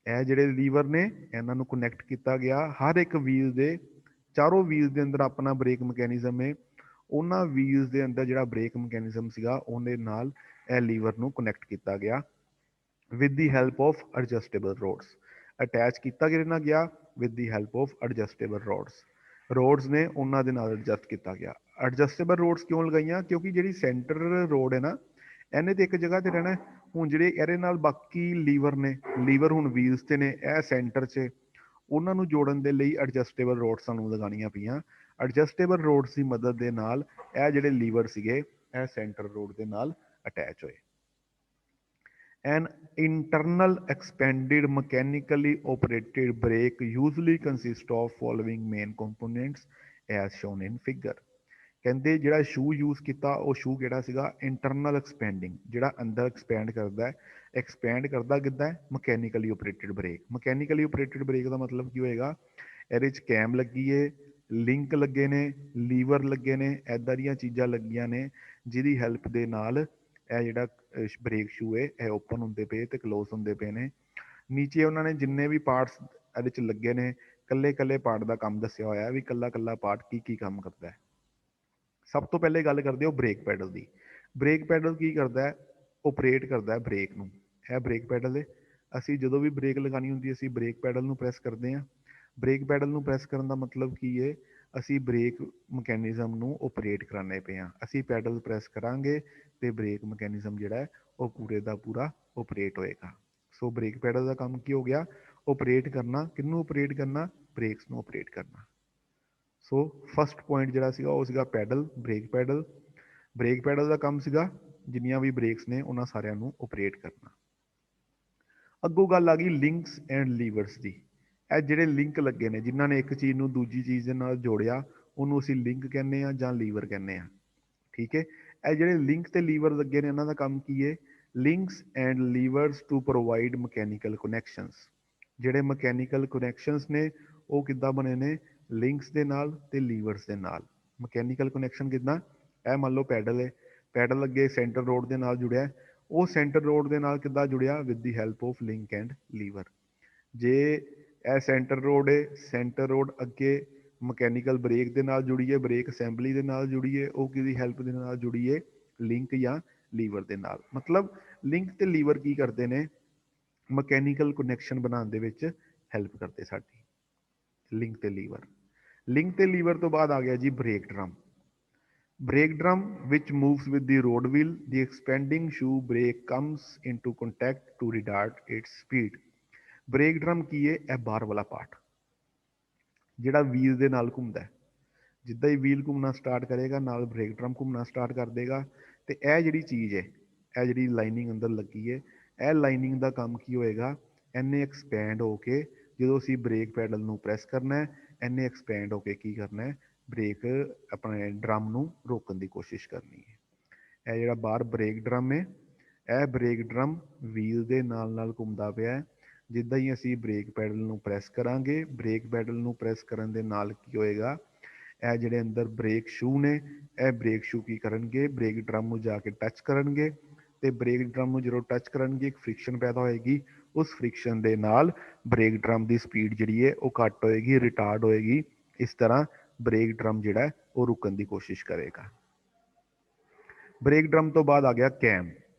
Speaker 1: ਇਹ ਜਿਹੜੇ ਲੀਵਰ ਨੇ ਇਹਨਾਂ ਨੂੰ ਕਨੈਕਟ ਕੀਤਾ ਗਿਆ ਹਰ ਇੱਕ ਵੀਲ ਦੇ, ਚਾਰੋਂ ਵੀਲਸ ਦੇ ਅੰਦਰ ਆਪਣਾ ਬ੍ਰੇਕ ਮਕੈਨਿਜ਼ਮ ਹੈ। ਉਹਨਾਂ ਵੀਲਸ ਦੇ ਅੰਦਰ ਜਿਹੜਾ ਬ੍ਰੇਕ ਮਕੈਨਿਜ਼ਮ ਸੀਗਾ ਉਹਦੇ ਨਾਲ ਇਹ ਲੀਵਰ ਨੂੰ ਕਨੈਕਟ ਕੀਤਾ ਗਿਆ with the help of adjustable rods. Attach ਕੀਤਾ ਕਿਹਦੇ ਨਾਲ ਗਿਆ, with the help of adjustable rods. Rods ਨੇ ਉਹਨਾਂ ਦੇ ਨਾਲ ਐਡਜਸਟ ਕੀਤਾ ਗਿਆ। ਐਡਜਸਟੇਬਲ ਰੋਡਸ ਕਿਉਂ ਲਗਾਈਆਂ, ਕਿਉਂਕਿ ਜਿਹੜੀ ਸੈਂਟਰ ਰੋਡ ਹੈ ਨਾ, ਇਹਨੇ ਤੇ ਇੱਕ ਜਗ੍ਹਾ ਤੇ ਰਹਿਣਾ। ਹੁਣ ਜਿਹੜੇ ਇਹਦੇ ਨਾਲ ਬਾਕੀ ਲੀਵਰ ਨੇ, ਲੀਵਰ ਹੁਣ ਵੀਲਸ ਤੇ ਨੇ, ਇਹ ਸੈਂਟਰ 'ਚ, ਉਹਨਾਂ ਨੂੰ ਜੋੜਨ ਦੇ ਲਈ ਐਡਜਸਟੇਬਲ ਰੋਡਸ ਸਾਨੂੰ ਲਗਾਉਣੀਆਂ ਪਈਆਂ। ਐਡਜਸਟੇਬਲ ਰੋਡਸ ਦੀ ਮਦਦ ਦੇ ਨਾਲ ਇਹ ਜਿਹੜੇ ਲੀਵਰ ਸੀਗੇ ਇਹ ਸੈਂਟਰ ਰੋਡ ਦੇ ਨਾਲ ਅਟੈਚ ਹੋਏ। An internal expanded mechanically operated brake usually consists of following main components as shown in figure. ਕਹਿੰਦੇ ਜਿਹੜਾ ਸ਼ੂ ਯੂਜ਼ ਕੀਤਾ ਉਹ ਸ਼ੂ ਕਿਹੜਾ ਸੀਗਾ, ਇੰਟਰਨਲ ਐਕਸਪੈਂਡਿੰਗ, ਜਿਹੜਾ ਅੰਦਰ ਐਕਸਪੈਂਡ ਕਰਦਾ ਹੈ। ਐਕਸਪੈਂਡ ਕਰਦਾ ਕਿੱਦਾਂ ਹੈ, ਮਕੈਨੀਕਲੀ ਓਪਰੇਟਡ ਬ੍ਰੇਕ। ਮਕੈਨੀਕਲੀ ਓਪਰੇਟਡ ਬ੍ਰੇਕ ਦਾ ਮਤਲਬ ਕੀ ਹੋਏਗਾ, ਇਹਦੇ 'ਚ ਕੈਮ ਲੱਗੀ ਏ, ਲਿੰਕ ਲੱਗੇ ਨੇ, ਲੀਵਰ ਲੱਗੇ ਨੇ, ਇੱਦਾਂ ਦੀਆਂ ਚੀਜ਼ਾਂ ਲੱਗੀਆਂ ਨੇ ਜਿਹਦੀ ਹੈਲਪ ਦੇ ਨਾਲ ਇਹ ਜਿਹੜਾ ਬ੍ਰੇਕ ਸ਼ੂ ਹੈ ਇਹ ਓਪਨ ਹੁੰਦੇ ਪਏ ਤੇ ਕਲੋਜ਼ ਹੁੰਦੇ ਪਏ ਨੇ। ਨੀਚੇ ਉਹਨਾਂ ਨੇ ਜਿੰਨੇ ਵੀ ਪਾਰਟਸ ਇਹਦੇ 'ਚ ਲੱਗੇ ਨੇ, ਕੱਲੇ ਕੱਲੇ ਪਾਰਟ ਦਾ ਕੰਮ ਦੱਸਿਆ ਹੋਇਆ ਵੀ ਕੱਲਾ ਕੱਲਾ ਪਾਰਟ ਕੀ ਕੀ ਕੰਮ ਕਰਦਾ ਹੈ। ਸਭ ਤੋਂ ਪਹਿਲੇ ਗੱਲ ਕਰਦੇ ਹੋ ਬ੍ਰੇਕ ਪੈਡਲ ਦੀ। ਬ੍ਰੇਕ ਪੈਡਲ ਕੀ ਕਰਦਾ ਹੈ, ਓਪਰੇਟ ਕਰਦਾ ਹੈ ਬ੍ਰੇਕ ਨੂੰ। ਇਹ ਬ੍ਰੇਕ ਪੈਡਲ ਹੈ। ਅਸੀਂ ਜਦੋਂ ਵੀ ਬ੍ਰੇਕ ਲਗਾਉਣੀ ਹੁੰਦੀ ਅਸੀਂ ਬ੍ਰੇਕ ਪੈਡਲ ਨੂੰ ਪ੍ਰੈਸ ਕਰਦੇ ਹਾਂ। ਬ੍ਰੇਕ ਪੈਡਲ ਨੂੰ ਪ੍ਰੈਸ ਕਰਨ ਦਾ ਮਤਲਬ ਕੀ ਹੈ, ਅਸੀਂ ਬ੍ਰੇਕ ਮਕੈਨਿਜ਼ਮ ਨੂੰ ਓਪਰੇਟ ਕਰਾਉਂਦੇ ਪਏ ਹਾਂ। ਅਸੀਂ ਪੈਡਲ ਪ੍ਰੈਸ ਕਰਾਂਗੇ ਤੇ ਬ੍ਰੇਕ ਮਕੈਨਿਜ਼ਮ ਜਿਹੜਾ ਹੈ ਉਹ ਪੂਰੇ ਦਾ ਪੂਰਾ ਓਪਰੇਟ ਹੋਏਗਾ। ਸੋ ਬ੍ਰੇਕ ਪੈਡਲ ਦਾ ਕੰਮ ਕੀ ਹੋ ਗਿਆ, ਓਪਰੇਟ ਕਰਨਾ। ਕਿਹਨੂੰ ਓਪਰੇਟ ਕਰਨਾ, ਬ੍ਰੇਕਸ ਨੂੰ ਓਪਰੇਟ ਕਰਨਾ। ਸੋ ਫਸਟ ਪੁਆਇੰਟ ਜਿਹੜਾ ਸੀਗਾ ਉਹ ਸੀਗਾ pedal, brake pedal. Brake pedal ਦਾ ਕੰਮ ਸੀਗਾ ਜਿੰਨੀਆਂ ਵੀ ਬ੍ਰੇਕਸ ਨੇ ਉਹਨਾਂ ਸਾਰਿਆਂ ਨੂੰ ਓਪਰੇਟ ਕਰਨਾ। ਅੱਗੋਂ ਗੱਲ ਆ ਗਈ ਲਿੰਕਸ ਐਂਡ ਲੀਵਰਸ ਦੀ। ਇਹ ਜਿਹੜੇ ਲਿੰਕ ਲੱਗੇ ਨੇ, ਜਿਨ੍ਹਾਂ ਨੇ ਇੱਕ ਚੀਜ਼ ਨੂੰ ਦੂਜੀ ਚੀਜ਼ ਦੇ ਨਾਲ ਜੋੜਿਆ, ਉਹਨੂੰ ਅਸੀਂ ਲਿੰਕ ਕਹਿੰਦੇ ਹਾਂ ਜਾਂ ਲੀਵਰ ਕਹਿੰਦੇ ਹਾਂ। ਠੀਕ ਹੈ, ਇਹ ਜਿਹੜੇ ਲਿੰਕ ਤੇ ਲੀਵਰ ਲੱਗੇ ਨੇ ਇਹਨਾਂ ਦਾ ਕੰਮ ਕੀ ਹੈ, links and levers to provide mechanical connections. ਜਿਹੜੇ ਮਕੈਨੀਕਲ ਕਨੈਕਸ਼ਨਸ ਨੇ ਉਹ ਕਿੱਦਾਂ ਬਣੇ ਨੇ, ਲਿੰਕਸ ਦੇ ਨਾਲ ਤੇ ਲੀਵਰਸ ਦੇ ਨਾਲ। ਮਕੈਨੀਕਲ ਕਨੈਕਸ਼ਨ ਕਿੱਦਾਂ, ਇਹ ਮੰਨ ਲਓ ਪੈਡਲ ਹੈ, ਪੈਡਲ ਅੱਗੇ ਸੈਂਟਰ ਰੋਡ ਦੇ ਨਾਲ ਜੁੜਿਆ, ਉਹ ਸੈਂਟਰ ਰੋਡ ਦੇ ਨਾਲ ਕਿੱਦਾਂ ਜੁੜਿਆ, with the help of link and liver. ਜੇ ਇਹ ਸੈਂਟਰ ਰੋਡ ਹੈ, ਸੈਂਟਰ ਰੋਡ ਅੱਗੇ ਮਕੈਨੀਕਲ ਬ੍ਰੇਕ ਦੇ ਨਾਲ ਜੁੜੀ ਹੈ, ਬ੍ਰੇਕ ਅਸੈਂਬਲੀ ਦੇ ਨਾਲ ਜੁੜੀ ਹੈ, ਉਹ ਕਿਹਦੀ ਹੈਲਪ ਦੇ ਨਾਲ ਜੁੜੀ ਹੈ, ਲਿੰਕ ਜਾਂ ਲੀਵਰ ਦੇ ਨਾਲ। ਮਤਲਬ ਲਿੰਕ ਤੇ ਲੀਵਰ ਕੀ ਕਰਦੇ ਨੇ, ਮਕੈਨੀਕਲ ਕਨੈਕਸ਼ਨ ਬਣਾਉਣ ਦੇ ਵਿੱਚ ਹੈਲਪ ਕਰਦੇ ਸਾਡੀ, ਲਿੰਕ ਤੇ ਲੀਵਰ। ਲਿੰਕ ਤੇ ਲੀਵਰ ਤੋਂ ਬਾਅਦ ਆ ਗਿਆ ਜੀ brake drum. Brake drum which moves with the road wheel, the expanding shoe brake comes into contact to retard its speed. Brake drum ਕੀ ਹੈ? ਇਹ ਬਾਹਰ ਵਾਲਾ ਪਾਰਟ ਜਿਹੜਾ ਵੀਲ ਦੇ ਨਾਲ ਘੁੰਮਦਾ ਹੈ। ਜਿੱਦਾਂ ਹੀ ਵੀਲ ਘੁੰਮਣਾ ਸਟਾਰਟ ਕਰੇਗਾ ਨਾਲ ਬ੍ਰੇਕ ਡਰਮ ਘੁੰਮਣਾ ਸਟਾਰਟ ਕਰ ਦੇਗਾ। ਤੇ ਇਹ ਜਿਹੜੀ ਚੀਜ਼ ਹੈ, ਇਹ ਜਿਹੜੀ ਲਾਈਨਿੰਗ ਅੰਦਰ ਲੱਗੀ ਹੈ, ਇਹ ਲਾਈਨਿੰਗ ਦਾ ਕੰਮ ਕੀ ਹੋਏਗਾ? ਇਹਨੇ ਐਕਸਪੈਂਡ ਹੋ ਕੇ, ਜਦੋਂ ਅਸੀਂ ਬ੍ਰੇਕ ਪੈਡਲ ਨੂੰ ਪ੍ਰੈਸ ਕਰਨਾ ਹੈ, ਇਹਨੇ ਐਕਸਪੈਂਡ ਹੋ ਕੇ ਕੀ ਕਰਨਾ ਹੈ? ਬ੍ਰੇਕ ਆਪਣੇ ਡਰਮ ਨੂੰ ਰੋਕਣ ਦੀ ਕੋਸ਼ਿਸ਼ ਕਰਨੀ ਹੈ। ਇਹ ਜਿਹੜਾ ਬਾਹਰ ਬ੍ਰੇਕ ਡਰਮ ਹੈ, ਇਹ ਬ੍ਰੇਕ ਡਰਮ ਵੀਲ ਦੇ ਨਾਲ ਨਾਲ ਘੁੰਮਦਾ ਪਿਆ। ਜਿੱਦਾਂ ਹੀ ਅਸੀਂ ਬ੍ਰੇਕ ਪੈਡਲ ਨੂੰ ਪ੍ਰੈਸ ਕਰਾਂਗੇ, ਬ੍ਰੇਕ ਪੈਡਲ ਨੂੰ ਪ੍ਰੈਸ ਕਰਨ ਦੇ ਨਾਲ ਕੀ ਹੋਏਗਾ? ਇਹ ਜਿਹੜੇ ਅੰਦਰ ਬ੍ਰੇਕ ਸ਼ੂ ਨੇ, ਇਹ ਬ੍ਰੇਕ ਸ਼ੂ ਕੀ ਕਰਨਗੇ? ਬ੍ਰੇਕ ਡਰਮ ਨੂੰ ਜਾ ਕੇ ਟੱਚ ਕਰਨਗੇ, ਤੇ ਬ੍ਰੇਕ ਡਰਮ ਨੂੰ ਜਦੋਂ ਟੱਚ ਕਰਨਗੇ ਇੱਕ ਫ੍ਰਿਕਸ਼ਨ ਪੈਦਾ ਹੋਏਗੀ। ਉਸ ਫ੍ਰਿਕਸ਼ਨ ਦੇ ਨਾਲ ਬ੍ਰੇਕ ਡਰਮ ਦੀ ਸਪੀਡ ਜਿਹੜੀ ਹੈ ਉਹ ਘੱਟ ਹੋਏਗੀ, ਰਿਟਾਰਡ ਹੋਏਗੀ। ਇਸ ਤਰ੍ਹਾਂ ਬ੍ਰੇਕ ਡਰਮ ਜਿਹੜਾ ਉਹ ਰੁਕਣ ਦੀ ਕੋਸ਼ਿਸ਼ ਕਰੇਗਾ। ਬ੍ਰੇਕ ਡਰਮ ਤੋਂ ਬਾਅਦ ਆ ਗਿਆ ਕੈਮ,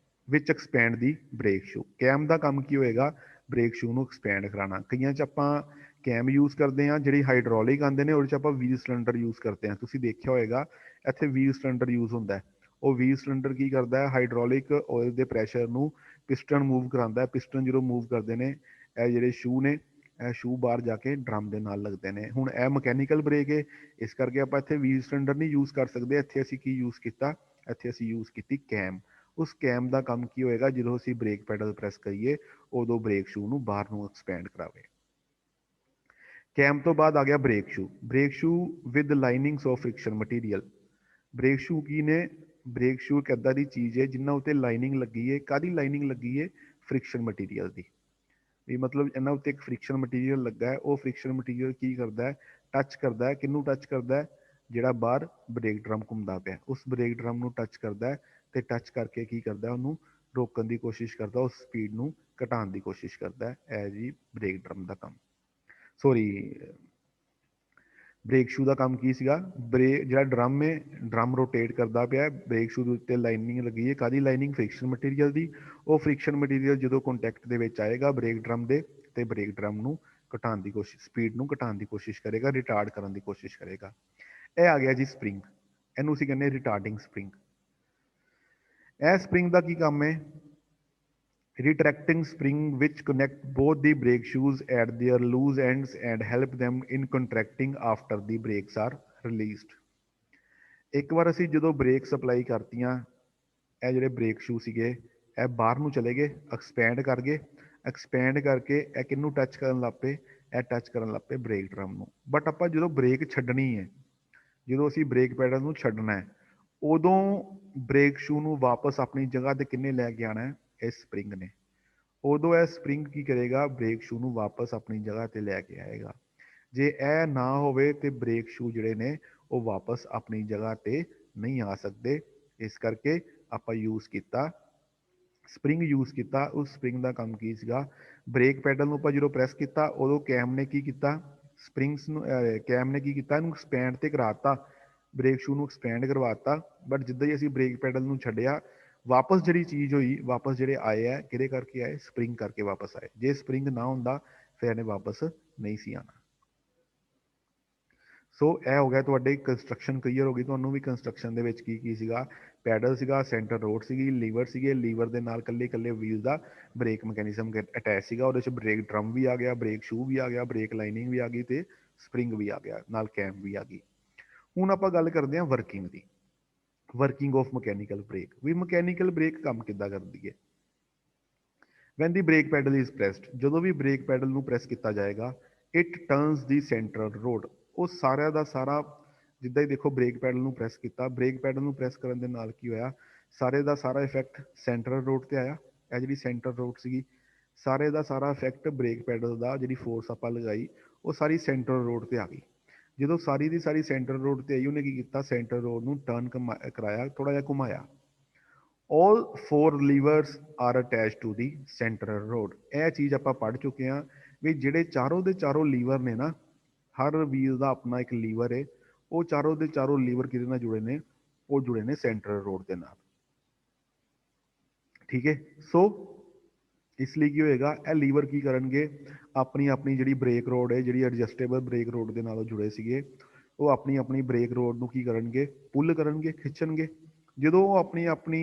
Speaker 1: ਵਿਚ ਐਕਸਪੈਂਡ ਦੀ ਬ੍ਰੇਕ ਸ਼ੂ। ਕੈਮ ਦਾ ਕੰਮ ਕੀ ਹੋਏਗਾ? ਬ੍ਰੇਕ ਸ਼ੂ ਨੂੰ ਐਕਸਪੈਂਡ ਕਰਾਉਣਾ। ਕਈਆਂ 'ਚ ਆਪਾਂ ਕੈਮ ਯੂਜ਼ ਕਰਦੇ ਹਾਂ, ਜਿਹੜੀ ਹਾਈਡ੍ਰੋਲਿਕ ਆਉਂਦੇ ਨੇ ਉਹਦੇ 'ਚ ਆਪਾਂ ਵੀਲ ਸਿਲੰਡਰ ਯੂਜ਼ ਕਰਦੇ ਹਾਂ। ਤੁਸੀਂ ਦੇਖਿਆ ਹੋਏਗਾ ਇੱਥੇ ਵੀਲ ਸਿਲੰਡਰ ਯੂਜ਼ ਹੁੰਦਾ ਹੈ। ਉਹ ਵੀਲ ਸਿਲੰਡਰ ਕੀ ਕਰਦਾ ਹੈ? ਹਾਈਡ੍ਰੋਲਿਕ ਆਇਲ ਦੇ ਪ੍ਰੈਸ਼ਰ ਨੂੰ ਪਿਸਟਨ ਮੂਵ ਕਰਾਉਂਦਾ ਹੈ। ਪਿਸਟਨ ਜਦੋਂ ਮੂਵ ਕਰਦੇ ਨੇ, ਇਹ ਜਿਹੜੇ ਸ਼ੂ ਨੇ, ਇਹ ਸ਼ੂ ਬਾਹਰ ਜਾ ਕੇ ਡਰਮ ਦੇ ਨਾਲ ਲੱਗਦੇ ਨੇ। ਹੁਣ ਇਹ ਮਕੈਨੀਕਲ ਬ੍ਰੇਕ ਹੈ, ਇਸ ਕਰਕੇ ਆਪਾਂ ਇੱਥੇ ਵੀਲ ਸਿਲੰਡਰ ਨਹੀਂ ਯੂਜ਼ ਕਰ ਸਕਦੇ। ਇੱਥੇ ਅਸੀਂ ਕੀ ਯੂਜ਼ ਕੀਤਾ? ਇੱਥੇ ਅਸੀਂ ਯੂਜ਼ ਕੀਤੀ ਕੈਮ। ਉਸ ਕੈਮ ਦਾ ਕੰਮ ਕੀ ਹੋਏਗਾ? ਜਦੋਂ ਅਸੀਂ ਬ੍ਰੇਕ ਪੈਡਲ ਪ੍ਰੈਸ ਕਰੀਏ ਉਦੋਂ ਬ੍ਰੇਕ ਸ਼ੂ ਨੂੰ ਬਾਹਰ ਨੂੰ ਐਕਸਪੈਂਡ ਕਰਾਵੇ। ਕੈਮ ਤੋਂ ਬਾਅਦ ਆ ਗਿਆ brake shoe. Brake shoe with linings of friction material. Brake shoe ਕੀ ਨੇ? ਬ੍ਰੇਕ ਸ਼ੂ ਇੱਕ ਇੱਦਾਂ ਦੀ ਚੀਜ਼ ਹੈ ਜਿਨ੍ਹਾਂ ਉੱਤੇ ਲਾਈਨਿੰਗ ਲੱਗੀ ਹੈ। ਕਾਹਦੀ ਲਾਈਨਿੰਗ ਲੱਗੀ ਹੈ? ਫ੍ਰਿਕਸ਼ਨ ਮਟੀਰੀਅਲ ਦੀ। ਵੀ ਮਤਲਬ ਇਹਨਾਂ ਉੱਤੇ ਇੱਕ ਫ੍ਰਿਕਸ਼ਨ ਮਟੀਰੀਅਲ ਲੱਗਾ ਹੈ। ਉਹ ਫ੍ਰਿਕਸ਼ਨ ਮਟੀਰੀਅਲ ਕੀ ਕਰਦਾ ਹੈ? ਟੱਚ ਕਰਦਾ ਹੈ। ਕਿਹਨੂੰ ਟੱਚ ਕਰਦਾ ਹੈ? ਜਿਹੜਾ ਬਾਹਰ ਬ੍ਰੇਕ ਡਰਮ ਘੁੰਮਦਾ ਪਿਆ, ਉਸ ਬ੍ਰੇਕ ਡਰਮ ਨੂੰ ਟੱਚ ਕਰਦਾ ਹੈ। ਤੇ ਟੱਚ ਕਰਕੇ ਕੀ ਕਰਦਾ? ਉਹਨੂੰ ਰੋਕਣ ਦੀ ਕੋਸ਼ਿਸ਼ ਕਰਦਾ, ਉਸ ਸਪੀਡ ਨੂੰ ਘਟਾਉਣ ਦੀ ਕੋਸ਼ਿਸ਼ ਕਰਦਾ ਹੈ। ਇਹ ਜੀ ਬ੍ਰੇਕ ਡਰਮ ਦਾ ਕੰਮ, ਸੋਰੀ ਬ੍ਰੇਕ ਸ਼ੂ ਦਾ ਕੰਮ ਕੀ ਸੀਗਾ? ਜਿਹੜਾ ਡਰਮ ਹੈ, ਡਰਮ ਰੋਟੇਟ ਕਰਦਾ ਪਿਆ, ਬ੍ਰੇਕ ਸ਼ੂ ਦੇ ਉੱਤੇ ਲਾਈਨਿੰਗ ਲੱਗੀ ਹੈ। ਕਾਹਦੀ ਲਾਈਨਿੰਗ? ਫ੍ਰਿਕਸ਼ਨ ਮਟੀਰੀਅਲ ਦੀ। ਉਹ ਫ੍ਰਿਕਸ਼ਨ ਮਟੀਰੀਅਲ ਜਦੋਂ ਕੰਟੈਕਟ ਦੇ ਵਿੱਚ ਆਏਗਾ ਬ੍ਰੇਕ ਡਰਮ ਦੇ, ਤੇ ਬ੍ਰੇਕ ਡਰਮ ਨੂੰ ਘਟਾਉਣ ਦੀ ਕੋਸ਼ਿਸ਼, ਸਪੀਡ ਨੂੰ ਘਟਾਉਣ ਦੀ ਕੋਸ਼ਿਸ਼ ਕਰੇਗਾ, ਰਿਟਾਰਡ ਕਰਨ ਦੀ ਕੋਸ਼ਿਸ਼ ਕਰੇਗਾ। ਇਹ ਆ ਗਿਆ ਜੀ ਸਪਰਿੰਗ। ਇਹਨੂੰ ਅਸੀਂ ਕਹਿੰਦੇ ਰਿਟਾਰਡਿੰਗ ਸਪਰਿੰਗ। ਇਹ ਸਪਰਿੰਗ ਦਾ ਕੀ ਕੰਮ ਹੈ? retracting spring which connect both the brake shoes at their loose ends and help them in contracting after the brakes are released। ਇੱਕ ਵਾਰ ਅਸੀਂ ਜਦੋਂ ਬ੍ਰੇਕ ਸਪਲਾਈ ਕਰਤੀਆਂ, ਇਹ ਜਿਹੜੇ ਬ੍ਰੇਕ ਸ਼ੂ ਸੀਗੇ ਇਹ ਬਾਹਰ ਨੂੰ ਚਲੇ ਗਏ, ਐਕਸਪੈਂਡ ਕਰ ਗਏ। ਐਕਸਪੈਂਡ ਕਰਕੇ ਇਹ ਕਿਹਨੂੰ ਟੱਚ ਕਰਨ ਲੱਗ ਪਏ? ਇਹ ਟੱਚ ਕਰਨ ਲੱਗ ਪਏ ਬ੍ਰੇਕ ਡਰਮ ਨੂੰ। ਬਟ ਆਪਾਂ ਜਦੋਂ ਬ੍ਰੇਕ ਛੱਡਣੀ ਹੈ, ਜਦੋਂ ਅਸੀਂ ਬ੍ਰੇਕ ਪੈਡਲ ਨੂੰ ਛੱਡਣਾ ਹੈ, ਉਦੋਂ ਬ੍ਰੇਕ ਸ਼ੂ ਨੂੰ ਵਾਪਸ ਆਪਣੀ ਜਗ੍ਹਾ ਤੇ ਕਿਹਨੇ ਲੈ ਕੇ ਆਉਣਾ ਹੈ? ਇਸ ਸਪਰਿੰਗ ਨੇ। ਉਦੋਂ ਇਹ ਸਪਰਿੰਗ ਕੀ ਕਰੇਗਾ? ਬ੍ਰੇਕ ਸ਼ੂ ਨੂੰ ਵਾਪਸ ਆਪਣੀ ਜਗ੍ਹਾ ਤੇ ਲੈ ਕੇ ਆਏਗਾ। ਜੇ ਇਹ ਨਾ ਹੋਵੇ ਤੇ ਬ੍ਰੇਕ ਸ਼ੂ ਜਿਹੜੇ ਨੇ ਉਹ ਵਾਪਸ ਆਪਣੀ ਜਗ੍ਹਾ ਤੇ ਨਹੀਂ ਆ ਸਕਦੇ। ਇਸ ਕਰਕੇ ਆਪਾਂ ਯੂਜ਼ ਕੀਤਾ ਸਪਰਿੰਗ ਯੂਜ਼ ਕੀਤਾ। ਉਸ ਸਪਰਿੰਗ ਦਾ ਕੰਮ ਕੀ ਸੀਗਾ? ਬ੍ਰੇਕ ਪੈਡਲ ਨੂੰ ਆਪਾਂ ਜਦੋਂ ਪ੍ਰੈਸ ਕੀਤਾ ਉਦੋਂ ਕੈਮ ਨੇ ਕੀ ਕੀਤਾ? ਸਪਰਿੰਗਸ ਨੂੰ ਕੈਮ ਨੇ ਕੀ ਕੀਤਾ? ਇਹਨੂੰ ਐਕਸਪੈਂਡ ਤੇ ਕਰਾਤਾ, ਬ੍ਰੇਕ ਸ਼ੂ ਨੂੰ ਐਕਸਪੈਂਡ ਕਰਵਾਤਾ। ਬਟ ਜਿੱਦਾਂ ਹੀ ਅਸੀਂ ਬ੍ਰੇਕ ਪੈਡਲ ਨੂੰ ਛੱਡਿਆ, ਵਾਪਸ ਜਿਹੜੀ ਚੀਜ਼ ਹੋਈ, ਵਾਪਸ ਜਿਹੜੇ ਆਏ ਹੈ, ਕਿਹਦੇ ਕਰਕੇ ਆਏ? ਸਪਰਿੰਗ ਕਰਕੇ ਵਾਪਸ ਆਏ। ਜੇ ਸਪਰਿੰਗ ਨਾ ਹੁੰਦਾ ਫਿਰ ਇਹਨੇ ਵਾਪਸ ਨਹੀਂ ਸੀ ਆਉਣਾ। ਸੋ ਇਹ ਹੋ ਗਿਆ ਤੁਹਾਡੇ ਕੰਸਟਰਕਸ਼ਨ ਕਲੀਅਰ ਹੋ ਗਈ ਤੁਹਾਨੂੰ ਵੀ। ਕੰਸਟਰਕਸ਼ਨ ਦੇ ਵਿੱਚ ਕੀ ਕੀ ਸੀਗਾ? ਪੈਡਲ ਸੀਗਾ, ਸੈਂਟਰ ਰੋਡ ਸੀਗੀ, ਲੀਵਰ ਸੀਗੇ, ਲੀਵਰ ਦੇ ਨਾਲ ਇਕੱਲੇ ਇਕੱਲੇ ਵੀਲ ਦਾ ਬ੍ਰੇਕ ਮੈਕੈਨਿਜ਼ਮ ਅਟੈਚ ਸੀਗਾ। ਉਹਦੇ 'ਚ ਬ੍ਰੇਕ ਡਰਮ ਵੀ ਆ ਗਿਆ, ਬ੍ਰੇਕ ਸ਼ੂ ਵੀ ਆ ਗਿਆ, ਬ੍ਰੇਕ ਲਾਈਨਿੰਗ ਵੀ ਆ ਗਈ, ਤੇ ਸਪਰਿੰਗ ਵੀ ਆ ਗਿਆ, ਨਾਲ ਕੈਮ ਵੀ ਆ ਗਈ। ਹੁਣ ਆਪਾਂ ਗੱਲ ਕਰਦੇ ਹਾਂ ਵਰਕਿੰਗ ਦੀ। Working of mechanical brake. ਵੀ ਮਕੈਨੀਕਲ ਬ੍ਰੇਕ ਕੰਮ ਕਿੱਦਾਂ ਕਰਦੀ ਹੈ? When the brake pedal is pressed, ਜਦੋਂ ਵੀ ਬ੍ਰੇਕ ਪੈਡਲ ਨੂੰ ਪ੍ਰੈਸ ਕੀਤਾ ਜਾਏਗਾ, it turns the central rod. ਉਹ ਸਾਰਿਆਂ ਦਾ ਸਾਰਾ, ਜਿੱਦਾਂ ਹੀ ਦੇਖੋ ਬ੍ਰੇਕ ਪੈਡਲ ਨੂੰ ਪ੍ਰੈਸ ਕੀਤਾ, ਬ੍ਰੇਕ ਪੈਡਲ ਨੂੰ ਪ੍ਰੈਸ ਕਰਨ ਦੇ ਨਾਲ ਕੀ ਹੋਇਆ? ਸਾਰੇ ਦਾ ਸਾਰਾ ਇਫੈਕਟ ਸੈਂਟਰਲ ਰੋਡ ਤੇ ਆਇਆ। ਇਹ ਜਿਹੜੀ ਸੈਂਟਰਲ ਰੋਡ ਸੀਗੀ, ਸਾਰੇ ਦਾ ਸਾਰਾ ਇਫੈਕਟ ਬ੍ਰੇਕ ਪੈਡਲ ਦਾ, ਜਿਹੜੀ ਫੋਰਸ ਆਪਾਂ ਲਗਾਈ ਉਹ ਸਾਰੀ ਸੈਂਟਰਲ ਰੋਡ ਤੇ ਆ ਗਈ। ਜਦੋਂ ਸਾਰੀ ਦੀ ਸਾਰੀ ਸੈਂਟਰਲ ਰੋਡ ਤੇ ਆਈ, ਉਹਨੇ ਕੀ ਕੀਤਾ? ਸੈਂਟਰਲ ਰੋਡ ਨੂੰ ਟਰਨ ਕਰਾਇਆ, ਥੋੜਾ ਜਿਹਾ ਘੁਮਾਇਆ। all four levers are attached to the central road। ਇਹ ਚੀਜ਼ ਆਪਾਂ ਪੜ੍ਹ ਚੁੱਕੇ ਹਾਂ ਵੀ ਜਿਹੜੇ ਚਾਰੋਂ ਦੇ ਚਾਰੋਂ ਲੀਵਰ ਨੇ ਨਾ, ਹਰ ਵੀਲ ਦਾ ਆਪਣਾ ਇੱਕ ਲੀਵਰ ਹੈ। ਉਹ ਚਾਰੋਂ ਦੇ ਚਾਰੋਂ ਲੀਵਰ ਕਿਹਦੇ ਨਾਲ ਜੁੜੇ ਨੇ? ਉਹ ਜੁੜੇ ਨੇ ਸੈਂਟਰਲ ਰੋਡ ਦੇ ਨਾਲ। ਠੀਕ ਹੈ। ਸੋ ਇਸ ਲਈ ਕੀ ਹੋਏਗਾ? ਇਹ ਲੀਵਰ ਕੀ ਕਰਨਗੇ? ਆਪਣੀ ਆਪਣੀ ਜਿਹੜੀ ਬ੍ਰੇਕ ਰੋਡ ਹੈ, ਜਿਹੜੀ ਐਡਜਸਟੇਬਲ ਬ੍ਰੇਕ ਰੋਡ ਦੇ ਨਾਲ ਜੁੜੇ ਸੀਗੇ, ਉਹ ਆਪਣੀ ਆਪਣੀ ਬ੍ਰੇਕ ਰੋਡ ਨੂੰ ਕੀ ਕਰਨਗੇ? ਪੁੱਲ ਕਰਨਗੇ, ਖਿੱਚਣਗੇ। ਜਦੋਂ ਉਹ ਆਪਣੀ ਆਪਣੀ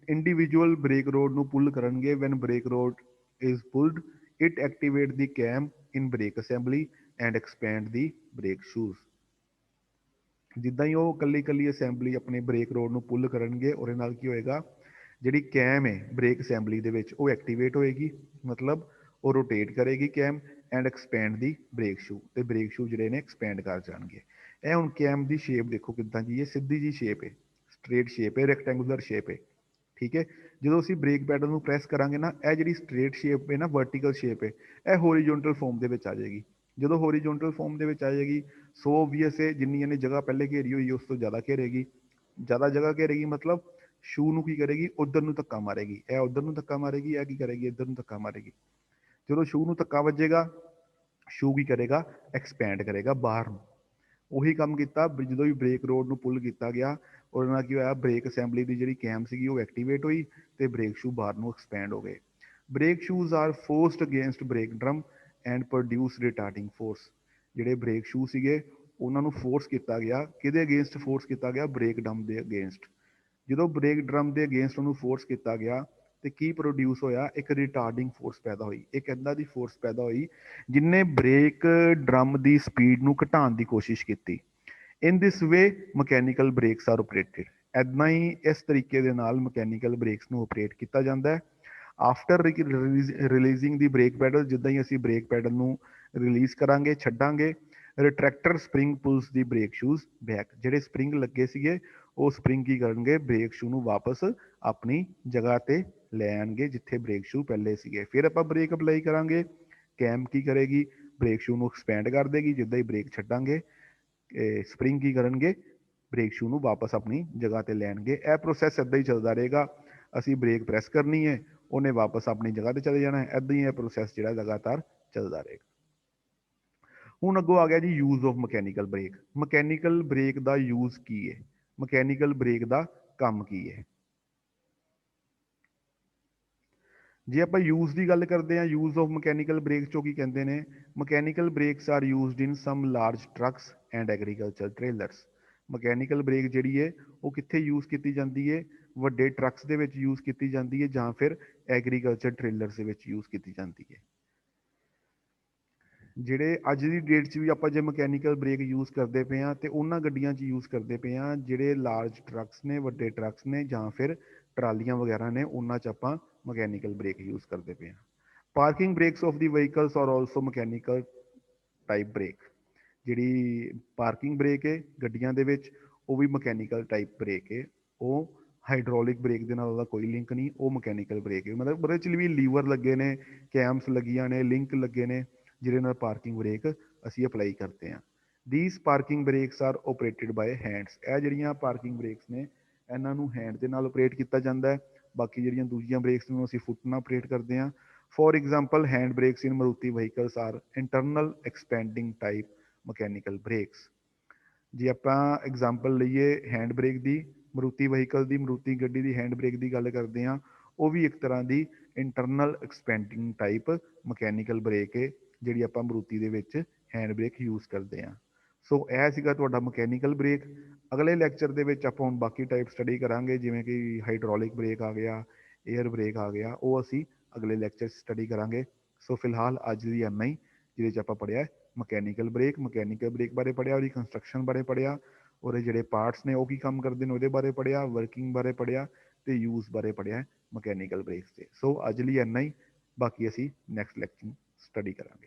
Speaker 1: ਇੰਡੀਵਿਜੂਅਲ ਬ੍ਰੇਕ ਰੋਡ ਨੂੰ ਪੁੱਲ ਕਰਨਗੇ, when brake rod is pulled, it activate the cam in brake assembly and expand the brake shoes। ਜਿੱਦਾਂ ਹੀ ਉਹ ਕੱਲੀ ਕੱਲੀ ਅਸੈਂਬਲੀ ਆਪਣੇ ਬ੍ਰੇਕ ਰੋਡ ਨੂੰ ਪੁੱਲ ਕਰਨਗੇ, ਉਹਦੇ ਨਾਲ ਕੀ ਹੋਏਗਾ, ਜਿਹੜੀ ਕੈਮ ਹੈ ਬ੍ਰੇਕ ਅਸੈਂਬਲੀ ਦੇ ਵਿੱਚ ਉਹ ਐਕਟੀਵੇਟ ਹੋਏਗੀ, ਮਤਲਬ ਉਹ ਰੋਟੇਟ ਕਰੇਗੀ ਕੈਮ and expand the break shoe, ਤੇ ਬ੍ਰੇਕ ਸ਼ੂ ਜਿਹੜੇ ਨੇ ਐਕਸਪੈਂਡ ਕਰ ਜਾਣਗੇ। ਇਹ ਹੁਣ ਕੈਮ ਦੀ ਸ਼ੇਪ ਦੇਖੋ ਕਿੱਦਾਂ ਜੀ, ਇਹ ਸਿੱਧੀ ਜੀ ਸ਼ੇਪ ਹੈ, ਸਟ੍ਰੇਟ ਸ਼ੇਪ ਹੈ, ਰੈਕਟੈਂਗੂਲਰ ਸ਼ੇਪ ਹੈ, ਠੀਕ ਹੈ। ਜਦੋਂ ਅਸੀਂ ਬ੍ਰੇਕ ਪੈਡਲ ਨੂੰ ਪ੍ਰੈਸ ਕਰਾਂਗੇ ਨਾ, ਇਹ ਜਿਹੜੀ ਸਟ੍ਰੇਟ ਸ਼ੇਪ ਹੈ ਨਾ, ਵਰਟੀਕਲ ਸ਼ੇਪ ਹੈ, ਇਹ ਹੋਰੀਜੋਨਟਲ ਫਾਰਮ ਦੇ ਵਿੱਚ ਆ ਜਾਏਗੀ। ਜਦੋਂ ਹੋਰੀਜੋਨਟਲ ਫਾਰਮ ਦੇ ਵਿੱਚ ਆ ਜਾਏਗੀ, ਸੋ ਓਬਵੀਅਸ ਹੈ ਜਿੰਨੀ ਇਹਨੇ ਜਗ੍ਹਾ ਪਹਿਲੇ ਘੇਰੀ ਹੋਈ ਉਸ ਤੋਂ ਜ਼ਿਆਦਾ ਘੇਰੇਗੀ। ਜ਼ਿਆਦਾ ਜਗ੍ਹਾ ਘੇਰੇਗੀ ਮਤਲਬ ਸ਼ੂ ਨੂੰ ਕੀ ਕਰੇਗੀ, ਉਧਰ ਨੂੰ ਧੱਕਾ ਮਾਰੇਗੀ, ਇਹ ਉਧਰ ਨੂੰ ਧੱਕਾ ਮਾਰੇਗੀ, ਇਹ ਕੀ ਕਰੇਗੀ, ਇੱਧਰ ਨੂੰ ਧੱਕਾ ਮਾਰੇਗੀ। ਜਦੋਂ ਸ਼ੂ ਨੂੰ ਧੱਕਾ ਵੱਜੇਗਾ, ਸ਼ੂ ਕੀ ਕਰੇਗਾ, ਐਕਸਪੈਂਡ ਕਰੇਗਾ ਬਾਹਰ ਨੂੰ। ਉਹੀ ਕੰਮ ਕੀਤਾ ਜਦੋਂ ਵੀ ਬ੍ਰੇਕ ਰੋਡ ਨੂੰ ਪੁੱਲ ਕੀਤਾ ਗਿਆ, ਉਹਦੇ ਨਾਲ ਕੀ ਹੋਇਆ, ਬ੍ਰੇਕ ਅਸੈਂਬਲੀ ਦੀ ਜਿਹੜੀ ਕੈਮ ਸੀਗੀ ਉਹ ਐਕਟੀਵੇਟ ਹੋਈ ਤੇ ਬ੍ਰੇਕ ਸ਼ੂ ਬਾਹਰ ਨੂੰ ਐਕਸਪੈਂਡ ਹੋ ਗਏ। Brake shoes are forced against brake drum and produce retarding force. ਜਿਹੜੇ ਬ੍ਰੇਕ ਸ਼ੂ ਸੀਗੇ ਉਹਨਾਂ ਨੂੰ ਫੋਰਸ ਕੀਤਾ ਗਿਆ, ਕਿਹਦੇ ਅਗੇਂਸਟ ਫੋਰਸ ਕੀਤਾ ਗਿਆ, ਬ੍ਰੇਕ ਡਰਮ ਦੇ ਅਗੇਂਸਟ। ਜਦੋਂ ਬ੍ਰੇਕ ਡਰਮ ਦੇ ਅਗੇਂਸਟ ਉਹਨੂੰ ਫੋਰਸ ਕੀਤਾ ਗਿਆ ਤੇ ਕੀ ਪ੍ਰੋਡਿਊਸ ਹੋਇਆ, ਇੱਕ ਰਿਟਾਰਡਿੰਗ ਫੋਰਸ ਪੈਦਾ ਹੋਈ। ਇੱਕ ਇੱਦਾਂ ਦੀ ਫੋਰਸ ਪੈਦਾ ਹੋਈ ਜਿਨੇ ਬ੍ਰੇਕ ਡਰਮ ਦੀ ਸਪੀਡ ਨੂੰ ਘਟਾਉਣ ਦੀ ਕੋਸ਼ਿਸ਼ ਕੀਤੀ। ਇਨ ਦਿਸ ਵੇ ਮਕੈਨੀਕਲ ਬ੍ਰੇਕਸ ਆਰ ਆਪਰੇਟਡ। ਇੱਦਾਂ ਹੀ ਇਸ ਤਰੀਕੇ ਦੇ ਨਾਲ ਮਕੈਨੀਕਲ ਬ੍ਰੇਕਸ ਨੂੰ ਆਪਰੇਟ ਕੀਤਾ ਜਾਂਦਾ ਹੈ। ਆਫਟਰ ਰਿਲੀਜ਼ਿੰਗ ਦੀ ਬ੍ਰੇਕ ਪੈਡਲ, ਜਿੱਦਾਂ ਹੀ ਅਸੀਂ ਬ੍ਰੇਕ ਪੈਡਲ ਨੂੰ ਰਿਲੀਜ਼ ਕਰਾਂਗੇ, ਛੱਡਾਂਗੇ, ਰਿਟਰੈਕਟਰ ਸਪਰਿੰਗ ਪੁਲਸ ਦੀ ਬ੍ਰੇਕ ਸ਼ੂਜ਼ ਬੈਕ। ਜਿਹੜੇ ਸਪਰਿੰਗ ਲੱਗੇ ਸੀਗੇ ਉਹ ਸਪਰਿੰਗ ਕੀ ਕਰਨਗੇ, ਬ੍ਰੇਕ ਸ਼ੂ ਨੂੰ ਵਾਪਸ ਆਪਣੀ ਜਗ੍ਹਾ ਤੇ ਲੈ ਆਣਗੇ ਜਿੱਥੇ ਬ੍ਰੇਕ ਸ਼ੂ ਪਹਿਲੇ ਸੀਗੇ। ਫਿਰ ਆਪਾਂ ਬ੍ਰੇਕ ਅਪਲਾਈ ਕਰਾਂਗੇ, ਕੈਮ ਕੀ ਕਰੇਗੀ, ਬ੍ਰੇਕ ਸ਼ੂ ਨੂੰ ਐਕਸਪੈਂਡ ਕਰ ਦੇਗੀ। ਜਿੱਦਾਂ ਹੀ ਬ੍ਰੇਕ ਛੱਡਾਂਗੇ, ਸਪਰਿੰਗ ਕੀ ਕਰਨਗੇ, ਬ੍ਰੇਕ ਸ਼ੂ ਨੂੰ ਵਾਪਸ ਆਪਣੀ ਜਗ੍ਹਾ ਤੇ ਲੈਣਗੇ। ਇਹ ਪ੍ਰੋਸੈਸ ਇੱਦਾਂ ਹੀ ਚੱਲਦਾ ਰਹੇਗਾ। ਅਸੀਂ ਬ੍ਰੇਕ ਪ੍ਰੈਸ ਕਰਨੀ ਹੈ, ਉਹਨੇ ਵਾਪਸ ਆਪਣੀ ਜਗ੍ਹਾ ਤੇ ਚਲੇ ਜਾਣਾ ਹੈ। ਇੱਦਾਂ ਹੀ ਇਹ ਪ੍ਰੋਸੈਸ ਜਿਹੜਾ ਲਗਾਤਾਰ ਚੱਲਦਾ ਰਹੇਗਾ। ਹੁਣ ਅੱਗੋਂ ਆ ਗਿਆ ਜੀ use of mechanical brake. Mechanical brake ਦਾ ਯੂਜ਼ ਕੀ ਹੈ, ਮਕੈਨੀਕਲ ਬ੍ਰੇਕ ਦਾ ਕੰਮ ਕੀ ਹੈ। ਜੇ ਆਪਾਂ ਯੂਜ਼ ਦੀ ਗੱਲ ਕਰਦੇ ਹਾਂ, ਯੂਜ਼ ਆਫ ਮਕੈਨੀਕਲ ਬ੍ਰੇਕ ਚੋਂ ਕੀ ਕਹਿੰਦੇ ਨੇ, mechanical brakes are used in some large trucks and agriculture trailers. Mechanical brake ਜਿਹੜੀ ਹੈ ਉਹ ਕਿੱਥੇ ਯੂਜ਼ ਕੀਤੀ ਜਾਂਦੀ ਹੈ, ਵੱਡੇ ਟਰੱਕਸ ਦੇ ਵਿੱਚ ਯੂਜ਼ ਕੀਤੀ ਜਾਂਦੀ ਹੈ ਜਾਂ ਫਿਰ ਐਗਰੀਕਲਚਰ ਟ੍ਰੇਲਰਸ ਦੇ ਵਿੱਚ ਯੂਜ਼ ਕੀਤੀ ਜਾਂਦੀ ਹੈ। ਜਿਹੜੇ ਅੱਜ ਦੀ ਡੇਟ 'ਚ ਵੀ ਆਪਾਂ ਜੇ ਮਕੈਨੀਕਲ ਬ੍ਰੇਕ ਯੂਜ਼ ਕਰਦੇ ਪਏ ਹਾਂ ਤੇ ਉਹਨਾਂ ਗੱਡੀਆਂ 'ਚ ਯੂਜ਼ ਕਰਦੇ ਪਏ ਹਾਂ ਜਿਹੜੇ ਲਾਰਜ ਟਰੱਕਸ ਨੇ, ਵੱਡੇ ਟਰੱਕਸ ਨੇ ਜਾਂ ਫਿਰ ਟਰਾਲੀਆਂ ਵਗੈਰਾ ਨੇ, ਉਹਨਾਂ 'ਚ ਆਪਾਂ ਮਕੈਨੀਕਲ ਬ੍ਰੇਕ ਯੂਜ਼ ਕਰਦੇ ਪਏ ਹਾਂ। Parking brakes of the vehicles are also mechanical type brake. ਜਿਹੜੀ ਪਾਰਕਿੰਗ ਬ੍ਰੇਕ ਹੈ ਗੱਡੀਆਂ ਦੇ ਵਿੱਚ, ਉਹ ਵੀ ਮਕੈਨੀਕਲ ਟਾਈਪ ਬ੍ਰੇਕ ਹੈ। ਉਹ ਹਾਈਡ੍ਰੋਲਿਕ ਬ੍ਰੇਕ ਦੇ ਨਾਲ ਉਹਦਾ ਕੋਈ ਲਿੰਕ ਨਹੀਂ, ਉਹ ਮਕੈਨੀਕਲ ਬ੍ਰੇਕ ਹੈ। ਮਤਲਬ ਉਹਦੇ 'ਚ ਵੀ ਲੀਵਰ ਲੱਗੇ ਨੇ, ਕੈਮਸ ਲੱਗੀਆਂ ਨੇ, ਲਿੰਕ ਲੱਗੇ ਨੇ, ਜਿਹਦੇ ਨਾਲ ਪਾਰਕਿੰਗ ਬ੍ਰੇਕ ਅਸੀਂ ਅਪਲਾਈ ਕਰਦੇ ਹਾਂ। These parking brakes are operated by hands. ਇਹ ਜਿਹੜੀਆਂ ਪਾਰਕਿੰਗ ਬ੍ਰੇਕਸ ਨੇ ਇਹਨਾਂ ਨੂੰ ਹੈਂਡ ਦੇ ਨਾਲ ਆਪਰੇਟ ਕੀਤਾ ਜਾਂਦਾ ਹੈ। ਬਾਕੀ ਜਿਹੜੀਆਂ ਦੂਜੀਆਂ ਬ੍ਰੇਕਸ ਨੂੰ ਅਸੀਂ ਫੁੱਟ ਨਾਲ ਆਪਰੇਟ ਕਰਦੇ ਹਾਂ। For example, hand brakes in Maruti vehicles are internal expanding type mechanical brakes. ਜੇ ਆਪਾਂ ਐਗਜ਼ਾਮਪਲ ਲਈਏ ਹੈਂਡ ਬ੍ਰੇਕ ਦੀ, ਮਾਰੂਤੀ ਵਹੀਕਲ ਦੀ, ਮਾਰੂਤੀ ਗੱਡੀ ਦੀ ਹੈਂਡ ਬ੍ਰੇਕ ਦੀ ਗੱਲ ਕਰਦੇ ਹਾਂ, ਉਹ ਵੀ ਇੱਕ ਤਰ੍ਹਾਂ ਦੀ internal expanding type mechanical break ਹੈ ਜਿਹੜੀ ਆਪਾਂ ਮਾਰੂਤੀ ਦੇ ਵਿੱਚ ਹੈਂਡ ਬ੍ਰੇਕ ਯੂਜ਼ ਕਰਦੇ ਹਾਂ। ਸੋ ਇਹ ਸੀਗਾ ਤੁਹਾਡਾ ਮਕੈਨੀਕਲ ਬ੍ਰੇਕ। ਅਗਲੇ ਲੈਕਚਰ ਦੇ ਵਿੱਚ ਆਪਾਂ ਹੁਣ ਬਾਕੀ ਟਾਈਪ ਸਟੱਡੀ ਕਰਾਂਗੇ, ਜਿਵੇਂ ਕਿ ਹਾਈਡ੍ਰੋਲਿਕ ਬ੍ਰੇਕ ਆ ਗਿਆ, ਏਅਰ ਬ੍ਰੇਕ ਆ ਗਿਆ, ਉਹ ਅਸੀਂ ਅਗਲੇ ਲੈਕਚਰ 'ਚ ਸਟੱਡੀ ਕਰਾਂਗੇ। ਸੋ ਫਿਲਹਾਲ ਅੱਜ ਦੀ ਇੰਨਾ ਹੀ, ਜਿਹਦੇ 'ਚ ਆਪਾਂ ਪੜ੍ਹਿਆ ਮਕੈਨੀਕਲ ਬ੍ਰੇਕ। ਮਕੈਨੀਕਲ ਬ੍ਰੇਕ ਬਾਰੇ ਪੜ੍ਹਿਆ, ਉਹਦੀ ਕੰਸਟਰਕਸ਼ਨ ਬਾਰੇ ਪੜ੍ਹਿਆ, ਉਹਦੇ ਜਿਹੜੇ ਪਾਰਟਸ ਨੇ ਉਹ ਕੀ ਕੰਮ ਕਰਦੇ ਨੇ ਉਹਦੇ ਬਾਰੇ ਪੜ੍ਹਿਆ, ਵਰਕਿੰਗ ਬਾਰੇ ਪੜ੍ਹਿਆ ਤੇ ਯੂਜ਼ ਬਾਰੇ ਪੜ੍ਹਿਆ ਮਕੈਨੀਕਲ ਬ੍ਰੇਕਸ ਦੇ। ਸੋ ਅੱਜ ਲਈ ਇੰਨਾ ਹੀ, ਬਾਕੀ ਅਸੀਂ ਨੈਕਸਟ ਲੈਕਚਰ ਸਟੱਡੀ ਕਰਾਂਗੇ।